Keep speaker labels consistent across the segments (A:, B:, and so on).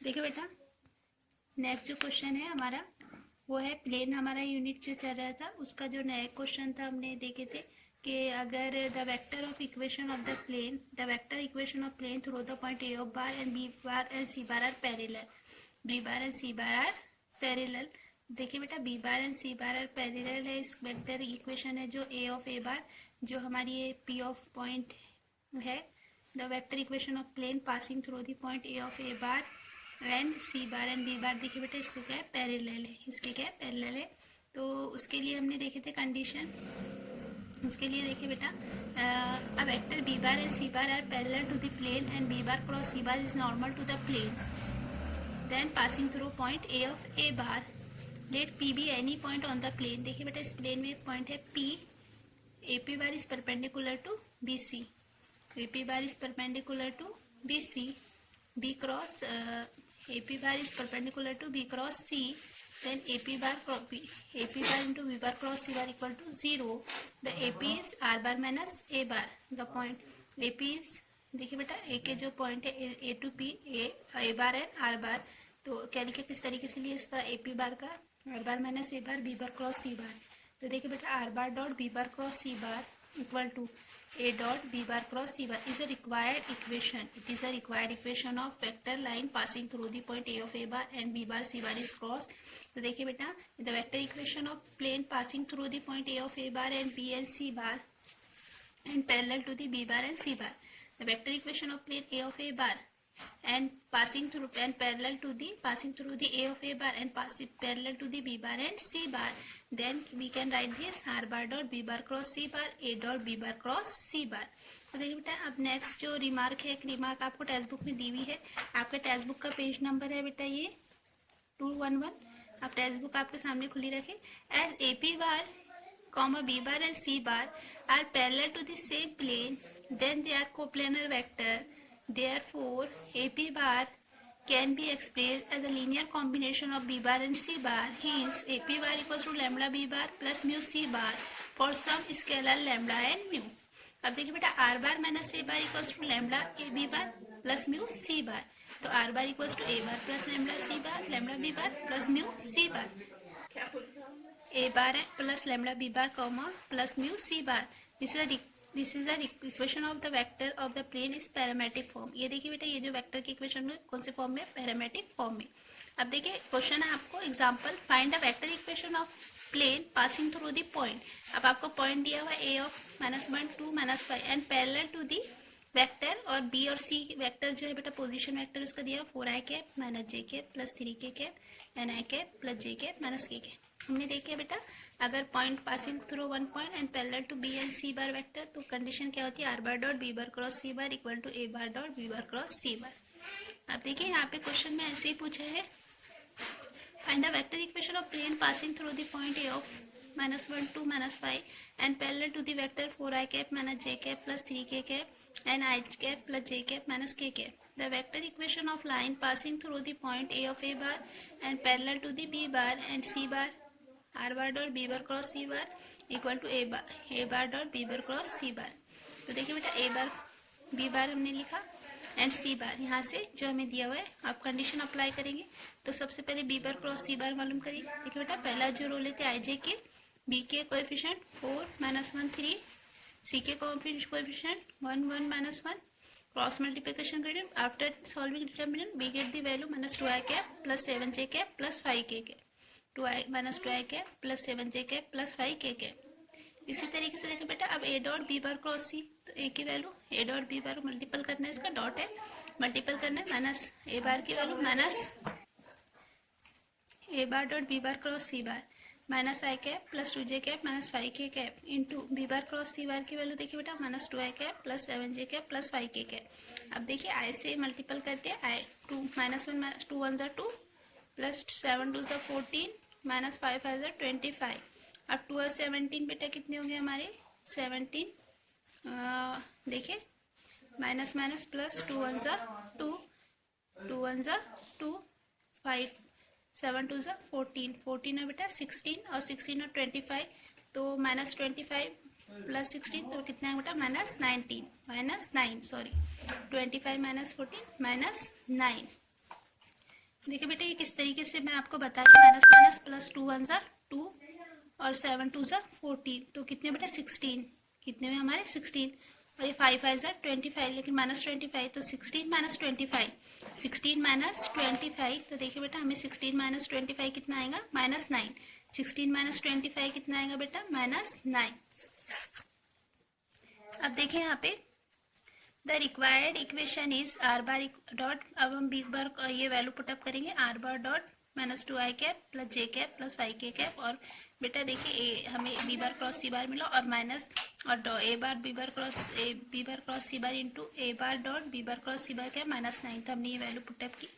A: देखिए बेटा, नेक्स्ट जो क्वेश्चन है हमारा वो है प्लेन। हमारा यूनिट जो चल रहा था उसका जो नया क्वेश्चन था हमने देखे थे कि अगर the vector of equation of the plane, the vector equation of plane through the point A of bar and B bar and C bar are parallel, B bar and C bar are parallel. देखिए बेटा, B bar and C bar are parallel है, इस vector equation है जो ए of A बार, जो हमारी ये P of point है, the vector equation of plane passing through the point A of A bar and C bar and B bar. देखिए बेटा, इसको क्या है, पैरेलल है, इसके क्या है, पैरेलल है। तो उसके लिए हमने देखे थे कंडीशन। उसके लिए देखिए बेटा, a vector B bar and C bar are parallel to the plane and B bar cross C bar is normal to the plane, then passing through point A of A bar, let P be any point on the plane. देखिए बेटा, इस plane में एक point है P, A P bar is perpendicular to B C, A P bar is perpendicular to B C, B cross AP bar is perpendicular to B cross C, then AP bar into B bar cross C bar equal to 0. The AP is R bar minus A bar. The point AP is, देखिए बेटा, A के जो point है A to P, A bar and R बार, तो क्या लिखे किस तरीके से लिए इसका AP बार का R bar minus A bar B bar cross C bar. तो देखिए बेटा, R bar dot B bar cross C bar equal to A dot B bar cross C bar is a required equation. It is a required equation of vector line passing through the point A of A bar and B bar C bar is crossed. तो देखिए बेटा, the vector equation of plane passing through the point A of A bar and B and C bar and parallel to the B bar and C bar. The vector equation of plane A of A bar and passing through and parallel to the A of A bar and passing parallel to the B bar and C bar. Then we can write this R bar dot B bar cross C bar, A dot B bar cross C bar. तो देखिए बेटा, अब next जो remark है, एक remark आपको text book में दी हुई है। आपके टेक्स्ट बुक का पेज नंबर है बेटा ये 211। आप टेक्स्ट बुक आपके सामने खुली रखें। As A P bar comma B bar and C bar are parallel to the same plane, then they are coplanar vector. Therefore, AP bar can be expressed as a linear combination of B bar and C bar. Hence, AP bar equals to lambda B bar plus mu C bar for some scalar lambda and mu. अब देखिए बेटा, R bar minus A bar equals to lambda A B bar plus mu C bar. तो R bar equals to A bar plus lambda C bar, lambda B bar plus mu C bar, A bar plus lambda B bar comma plus mu C bar. This is the equation of the vector of the plane is parametric form. ये देखिए बेटा, ये जो vector की equation में कौन से form में, पैरामेट्रिक फॉर्म में। अब देखिए क्वेश्चन है आपको, example find the vector equation of plane passing through the point. अब आपको पॉइंट दिया हुआ A of -1 2 -5 and parallel to the vector, और बी और सी वेक्टर जो है बेटा पोजीशन वेक्टर उसका दिया 4i cap minus J cap plus 3k cap and I cap plus J cap minus K cap. हमने देखा बेटा, अगर point passing through one point and parallel to B and C bar vector, तो condition क्या होती है, R bar dot B bar cross C bar equal to A bar dot B bar cross C bar. अब देखिए यहाँ पे question में ऐसे ही पूछा है, find the vector equation of plane passing through the point A of -1 2 -5 and parallel to the vector 4i cap minus j cap plus 3k cap and I cap plus j cap minus k cap. The vector equation of line passing through the point A of A bar and parallel to the B bar and C bar, R bar dot B bar cross C bar equal to A bar dot B bar cross C bar. तो देखिए बेटा, A bar B bar हमने लिखा and C बार, यहाँ से जो हमें दिया हुआ है आप कंडीशन अप्लाई करेंगे। तो सबसे पहले बी बार क्रॉस सी बार मालूम करिए। देखिए बेटा, पहला जो रो लेते आई जे के, बी के कोएफिशिएंट 4 -1 3, सी के कोएफिशिएंट 1 1 -1, क्रॉस मल्टीप्लिकेशन करें। After solving determinant we get the value -2i cap plus 7j cap plus 5k cap, 2i cap plus 7j cap plus 5k cap. इसी तरीके से देखिए बेटा, अब A dot B bar cross C, तो A की value A dot B bar multiple करना है, इसका डॉट है मल्टीपल करना है, माइनस ए बार की value minus A bar dot B bar cross C bar minus I cap plus 2j cap minus 5k cap into B bar cross C bar की value देखिए बेटा -2i cap plus 7j cap plus 5k cap. अब देखिए आई से multiple करते हैं, आई 2 -1 2 1 2 plus 7 2 14 minus 5 5 25। अब 2 और 17 बेटा कितने होंगे हमारे 17, देखिए माइनस माइनस प्लस 2 1 2 2 1 2 5 7 2 14 14 है बेटा 16 और 16 और 25, तो -25 प्लस 16 तो कितना है बेटा -9 सॉरी 25 -14 -9। देखिए बेटा ये किस तरीके से मैं आपको बता रही हूँ, माइनस माइनस प्लस 2 वन ज़ा 2 और 7 टू ज़ा 14, तो कितने बेटा 16, कितने में हमारे 16, और ये 5 5 ज़ा 25, लेकिन माइनस 25, तो 16 माइनस 25, 16 माइनस 25, तो देखिए बेटा हमें 16 माइनस 25 कितना आएगा, माइनस 9, 16 माइनस 25 कितना आएगा बेटा, माइनस 9। अब देखिए यहाँ पे the required equation is R bar dot, अब हम बी बार ये वैल्यू पुटअप करेंगे, are bar dot minus 2 I cap plus J cap plus 5 के कैप, और बेटा देखिए हमें बी बार क्रॉस सी बार मिला, और माइनस और A bar B bar cross C bar into A bar dot B bar cross C bar क्या minus 9, तो हमने ये वैल्यू पुटअप की।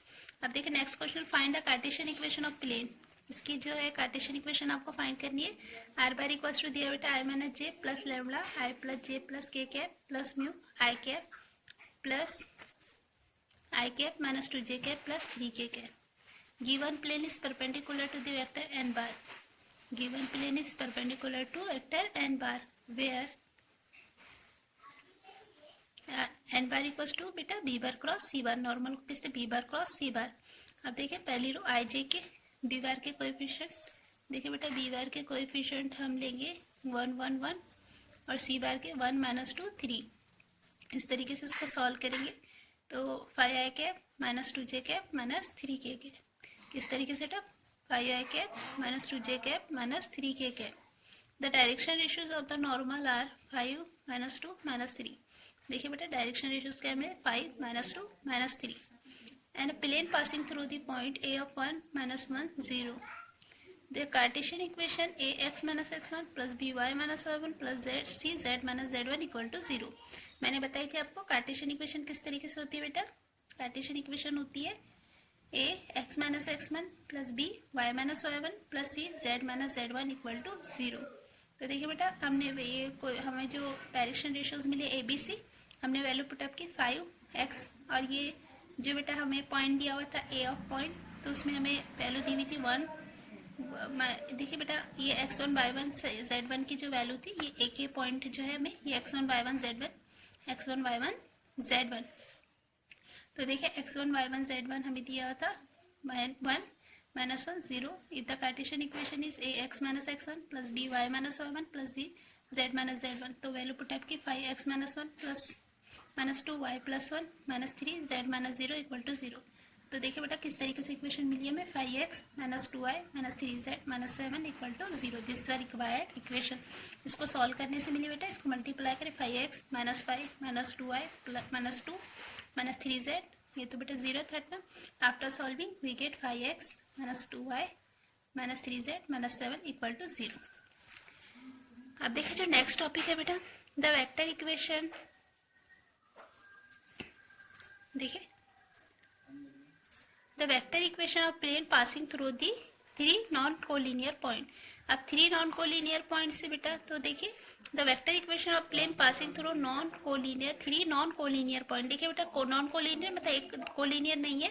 A: अब देखिए next question, find the Cartesian equation of plane. इसकी जो है कार्टेशियन इक्वेशन आपको फाइंड करनी है। आर बार इक्वल्स टू दिया बेटा I minus J plus lambda I plus J plus K cap plus mu I cap plus I cap minus 2 J cap plus 3 K cap. Given plane is perpendicular to the vector N bar, given plane is perpendicular to vector N bar where N bar equals to बेटा B bar cross C bar, normal किससे B bar cross C bar. अब देखिए पहली रो आई जे के B bar के coefficient, देखिए बेटा B बार के कोएफिशिएंट हम लेंगे 1 1 1 और सी बार के 1 माइनस 2 3, इस तरीके से उसको सॉल्व करेंगे तो 5 I cap minus 2 J cap minus 3 K cap, इस तरीके से 5 I cap minus 2 J cap minus 3 K cap. The direction ratios of the normal are 5 minus 2 minus 3, देखिए बेटा डायरेक्शन रेशियोज क्या है 5 minus 2 minus 3, and a plane passing through the point A of 1 minus 1 0. The Cartesian equation ax minus x1 plus by minus y1 plus z minus z1 equal to 0. मैंने बताया कि आपको Cartesian equation किस तरीके से होती है बेटा, कार्टेशियन इक्वेशन होती है a x minus x1 plus b y minus y1 plus c z minus z1 equal to 0. तो देखिए बेटा हमने ये हमें जो डायरेक्शन रेशियोज मिले ए बी सी, हमने वैल्यू पुटअप की 5x, और ये जो बेटा हमें पॉइंट दिया हुआ था ए ऑफ पॉइंट, तो उसमें हमें वैल्यू दी हुई थी 1। देखिए बेटा ये x1 y1 z1 की जो वैल्यू थी, ये ए के पॉइंट जो है हमें ये x1 y1 z1, तो देखिए x1 y1 z1 हमें दिया हुआ था 1 minus 1 0। If the Cartesian equation is A X minus x1 plus B Y minus y1 plus G z minus z1, तो वैल्यू पुटअप की 5x minus 1 plus minus 2 Y plus 1 minus 3 z minus 0 equal to 0। तो देखिए बेटा किस तरीके से equation मिली हमें 5x minus 2y minus 3z minus 7 equal to 0। This is the required equation. इसको सॉल्व करने से मिली बेटा, इसको मल्टीप्लाई करें 5x minus 5 minus 2y minus 2 minus 3z, ये तो बेटा 0 था ना। After solving we get 5x minus 2y minus 3z minus 7 equal to 0। अब देखिए जो नेक्स्ट टॉपिक है बेटा द वेक्टर इक्वेशन। देखिए the vector equation of plane passing through the 3 non collinear point. अब 3 नॉन कोलिनियर पॉइंट से बेटा, तो देखिए the vector equation of plane passing through non collinear 3 non collinear point. देखिए बेटा नॉन कोलिनियर मतलब एक कोलिनियर नहीं है,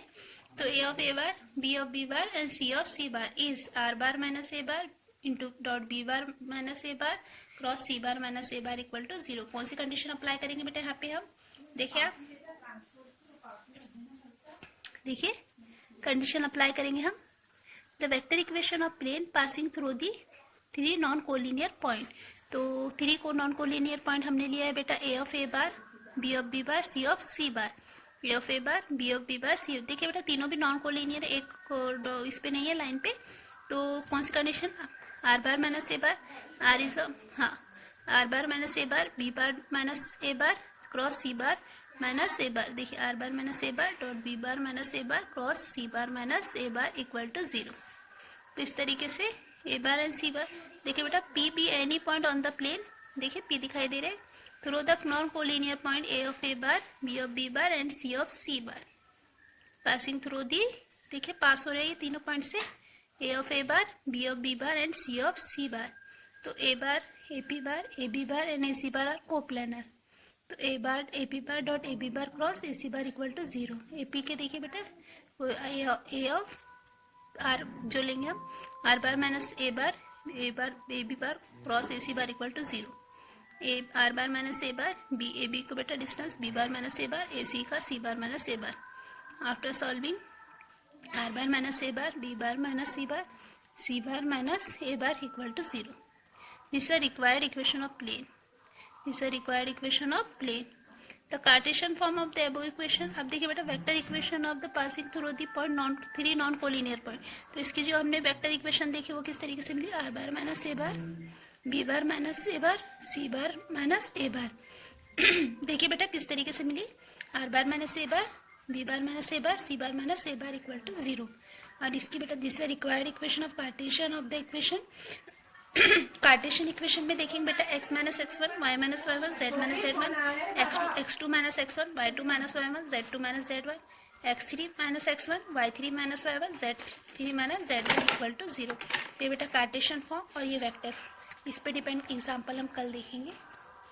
A: तो A of A bar B of B bar and C of C bar is R bar minus A bar into dot B bar minus A bar cross C bar minus A bar equal to 0। कौन सी condition apply करेंगे बेटा यहाँ पे हम, देखिए आप देखिए कंडीशन अप्लाई करेंगे हम the vector equation of plane passing through the 3 non collinear point. तो 3 को नॉन कोलिनियर पॉइंट हमने लिया है बेटा A of A bar B of B bar C of C bar, A of A bar B of B bar C. देखिए बेटा तीनों भी नॉन कोलिनियर, एक इस पे नहीं है लाइन पे, तो कौन सी condition R bar minus A bar R is R bar minus A bar B bar minus A bar cross C bar minus A bar. देखिए R bar minus A bar dot B bar minus A bar cross C bar minus A bar equal to 0। तो इस तरीके से ए bar and C bar. देखिए बेटा P be any point on the plane, देखिए P दिखाई दे रहे through the non collinear point A of A bar B of B bar and C of C bar passing through the, देखिए pass हो रहे हैं तीनों पॉइंट से A of A bar B of B bar and C of C bar. तो A bar A P bar A B bar and A C bar are coplanar, तो A bar A P bar dot A B bar cross A C bar equal to 0। A P के देखिए बेटा A of R जो लेंगे हम R bar minus A bar A B bar cross A C bar equal to 0। A R bar minus A bar B A B को बेटा distance B bar minus A bar A C का C bar minus A bar. After solving R bar minus A bar, B bar minus C bar, C bar minus A bar equal to 0. This is a required equation of plane. This is a required equation of plane. The Cartesian form of the above equation. अब देखिए बेटा vector equation of the passing through the point three non collinear point. तो इसकी जो हमने vector equation देखी वो किस तरीके से मिली, R bar minus A bar, B bar minus A bar, C bar minus A bar. देखिए बेटा किस तरीके से मिली, R bar minus A bar, B bar minus A bar, C bar minus A bar equal to 0. और इसकी बेटा this is required equation of Cartesian of the equation. Cartesian equation में देखेंगे बेटा x minus x1, y minus y1, z minus z1, x2 minus x1, y2 minus y1, z2 minus z1, x3 minus x1, y3 minus y1, z3 minus z1 equal to 0. ये बेटा Cartesian form और ये vector, इस पे depend example हम कल देखेंगे.